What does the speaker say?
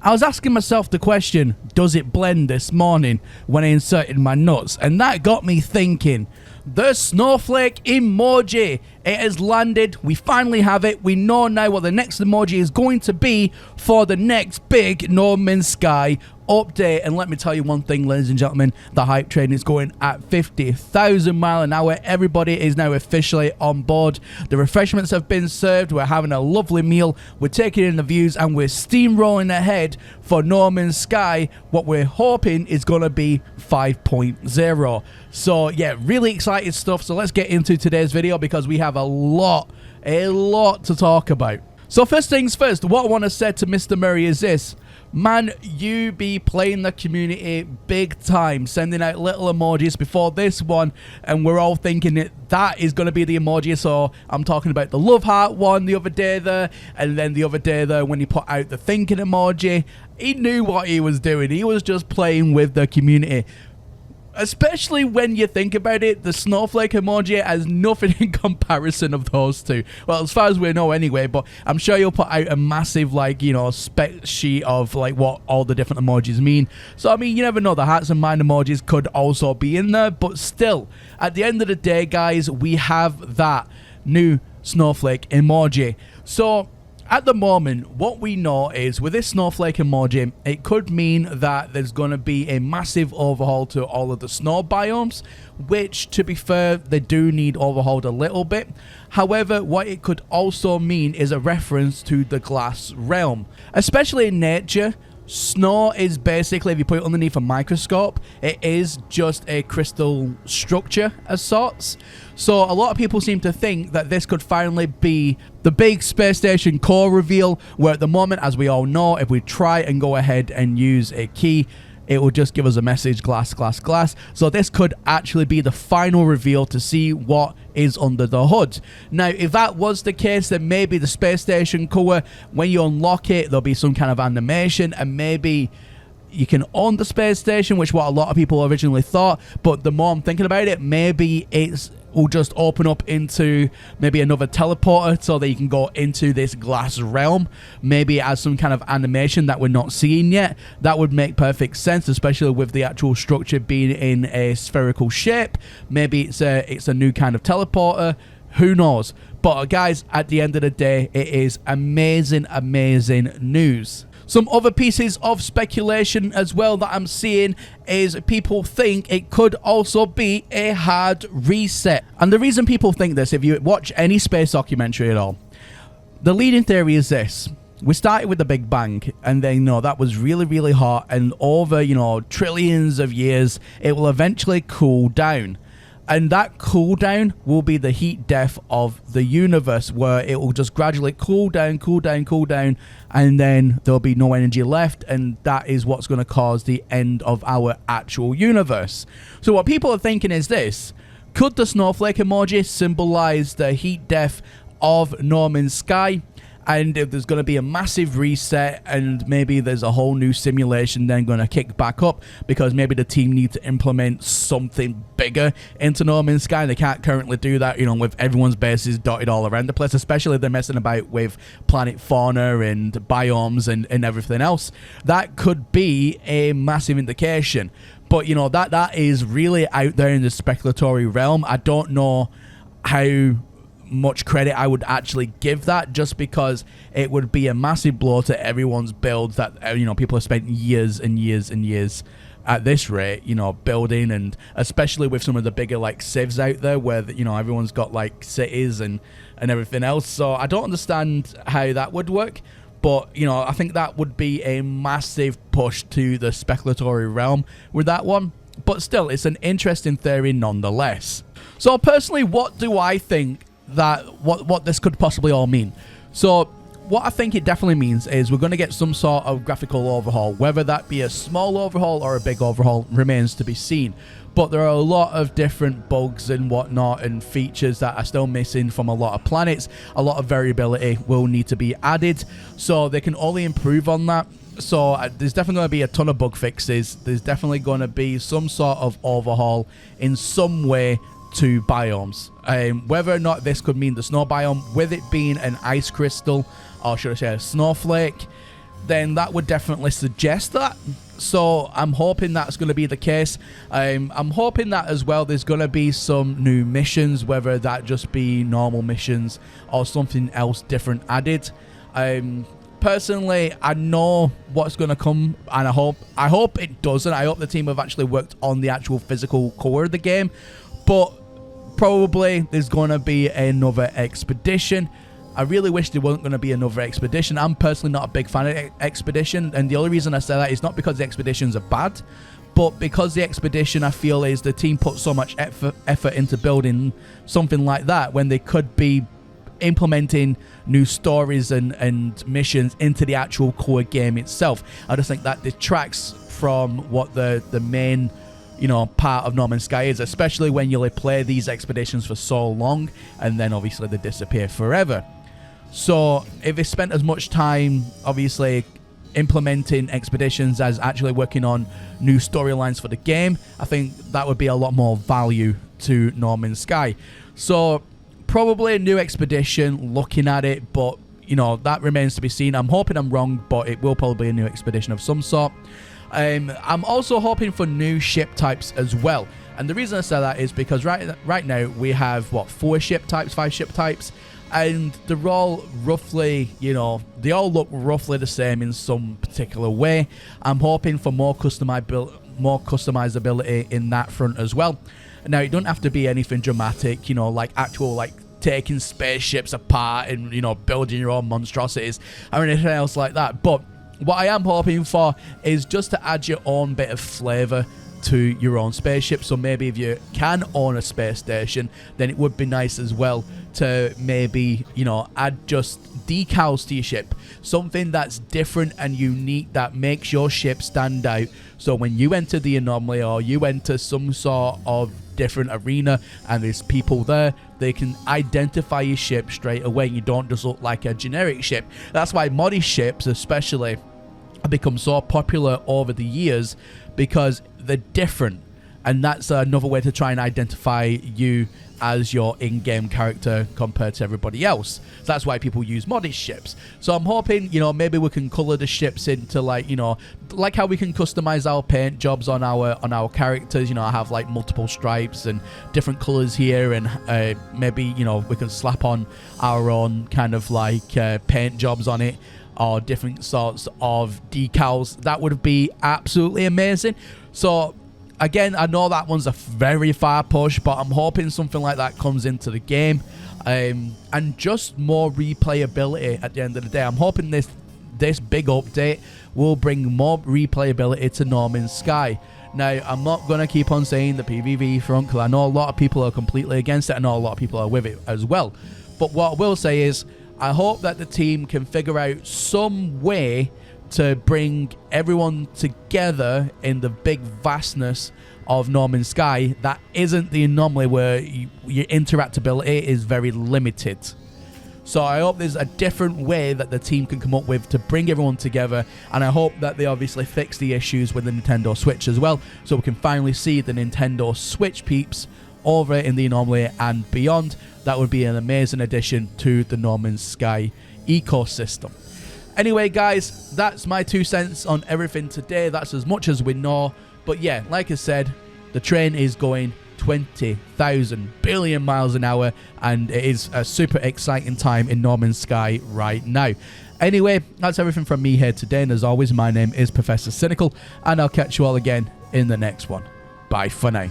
I was asking myself the question, does it blend this morning when I inserted my nuts? And that got me thinking. The snowflake emoji. It has landed. We finally have it. We know now what the next emoji is going to be for the next big No Man's Sky update. And let me tell you one thing, ladies and gentlemen, the hype train is going at 50,000 miles an hour. Everybody is now officially on board. The refreshments have been served. We're having a lovely meal. We're taking in the views and we're steamrolling ahead for No Man's Sky. What we're hoping is going to be 5.0. So yeah, really excited stuff. So let's get into today's video because we have a lot to talk about. So first things first, what I want to say to Mr. Murray is this. Man, you be playing the community big time, sending out little emojis before this one, and we're all thinking that is going to be the emoji. So I'm talking about the love heart one the other day there, and then the other day there when he put out the thinking emoji. He knew what he was doing. He was just playing with the community. Especially when you think about it, the snowflake emoji has nothing in comparison of those two. Well, as far as we know anyway, but I'm sure you'll put out a massive, like, you know, spec sheet of, like, what all the different emojis mean. So, I mean, you never know. The hearts and mind emojis could also be in there. But still, at the end of the day, guys, we have that new snowflake emoji. So at the moment, what we know is with this snowflake emoji, it could mean that there's going to be a massive overhaul to all of the snow biomes, which, to be fair, they do need overhauled a little bit. However, what it could also mean is a reference to the glass realm. Especially in nature, snow is basically, if you put it underneath a microscope, it is just a crystal structure of sorts. So a lot of people seem to think that this could finally be the big space station core reveal, where at the moment, as we all know, if we try and go ahead and use a key, it will just give us a message, glass, glass, glass. So this could actually be the final reveal to see what is under the hood. Now, if that was the case, then maybe the space station core, when you unlock it, there'll be some kind of animation, and maybe you can own the space station, which what a lot of people originally thought. But the more I'm thinking about it, maybe it will just open up into maybe another teleporter so that you can go into this glass realm. Maybe it has some kind of animation that we're not seeing yet. That would make perfect sense, especially with the actual structure being in a spherical shape. Maybe it's a new kind of teleporter. Who knows? But guys, at the end of the day, it is amazing news. Some other pieces of speculation as well that I'm seeing is people think it could also be a hard reset. And the reason people think this, if you watch any space documentary at all, the leading theory is this. We started with the Big Bang, and then, you know, that was really hot, and over, you know, trillions of years, it will eventually cool down. And that cooldown will be the heat death of the universe, where it will just gradually cool down, and then there'll be no energy left, and that is what's going to cause the end of our actual universe. So what people are thinking is this. Could the snowflake emoji symbolize the heat death of No Man's Sky? And if there's going to be a massive reset, and maybe there's a whole new simulation then going to kick back up because maybe the team need to implement something bigger into No Man's Sky. They can't currently do that, you know, with everyone's bases dotted all around the place, especially if they're messing about with planet fauna and biomes and everything else. That could be a massive indication. But, you know, that is really out there in the speculatory realm. I don't know how much credit I would actually give that, just because it would be a massive blow to everyone's builds that, you know, people have spent years and years at this rate, you know, building, and especially with some of the bigger like civs out there where, you know, everyone's got like cities and everything else. So I don't understand how that would work, but, you know, I think that would be a massive push to the speculatory realm with that one. But still, it's an interesting theory nonetheless. So personally, what do I think that what this could possibly all mean? So what I think it definitely means is we're going to get some sort of graphical overhaul. Whether that be a small overhaul or a big overhaul remains to be seen. But there are a lot of different bugs and whatnot and features that are still missing from a lot of planets. A lot of variability will need to be added, so they can only improve on that. So there's definitely going to be a ton of bug fixes. There's definitely going to be some sort of overhaul in some way to biomes. Whether or not this could mean the snow biome, with it being an ice crystal, or should I say a snowflake, then that would definitely suggest that. So I'm hoping that's going to be the case. I'm hoping that as well there's going to be some new missions, whether that just be normal missions or something else different added. Personally, I know what's going to come, and I hope it doesn't. I hope the team have actually worked on the actual physical core of the game, but probably there's going to be another expedition. I really wish there wasn't going to be another expedition. I'm personally not a big fan of expedition, and the only reason I say that is not because the expeditions are bad, but because the expedition, I feel, is the team put so much effort into building something like that when they could be implementing new stories and missions into the actual core game itself. I just think that detracts from what the main, you know, part of No Man's Sky is, especially when you play these expeditions for so long and then obviously they disappear forever. So if they spent as much time obviously implementing expeditions as actually working on new storylines for the game, I think that would be a lot more value to No Man's Sky. So probably a new expedition, looking at it, but you know, that remains to be seen. I'm hoping I'm wrong, but it will probably be a new expedition of some sort. I'm also hoping for new ship types as well, and the reason I say that is because right now we have what, 5 ship types, and they're all roughly, you know, they all look roughly the same in some particular way. I'm hoping for more customizability in that front as well. Now, it don't have to be anything dramatic, you know, like actual, like taking spaceships apart and, you know, building your own monstrosities or anything else like that. But what I am hoping for is just to add your own bit of flavor to your own spaceship. So maybe if you can own a space station, then it would be nice as well to maybe, you know, add just decals to your ship, something that's different and unique that makes your ship stand out. So when you enter the anomaly or you enter some sort of different arena and there's people there, they can identify your ship straight away. You don't just look like a generic ship. That's why modded ships especially have become so popular over the years, because they're different, and that's another way to try and identify you as your in-game character compared to everybody else. So that's why people use modded ships. So I'm hoping, you know, maybe we can color the ships into, like, you know, like how we can customize our paint jobs on our characters. You know, I have like multiple stripes and different colors here, and maybe, you know, we can slap on our own kind of like paint jobs on it, or different sorts of decals. That would be absolutely amazing. So again, I know that one's a very far push, but I'm hoping something like that comes into the game, and just more replayability at the end of the day. I'm hoping this big update will bring more replayability to No Man's Sky. Now, I'm not going to keep on saying the PvP front, because I know a lot of people are completely against it. I know a lot of people are with it as well. But what I will say is, I hope that the team can figure out some way to bring everyone together in the big vastness of No Man's Sky that isn't the anomaly, where your interactability is very limited. So I hope there's a different way that the team can come up with to bring everyone together, and I hope that they obviously fix the issues with the Nintendo Switch as well, so we can finally see the Nintendo Switch peeps over in the anomaly and beyond. That would be an amazing addition to the No Man's Sky ecosystem. Anyway, guys, that's my 2 cents on everything today. That's as much as we know. But yeah, like I said, the train is going 20,000 billion miles an hour, and it is a super exciting time in No Man's Sky right now. Anyway, that's everything from me here today, and as always, my name is Professor Cynical, and I'll catch you all again in the next one. Bye for now.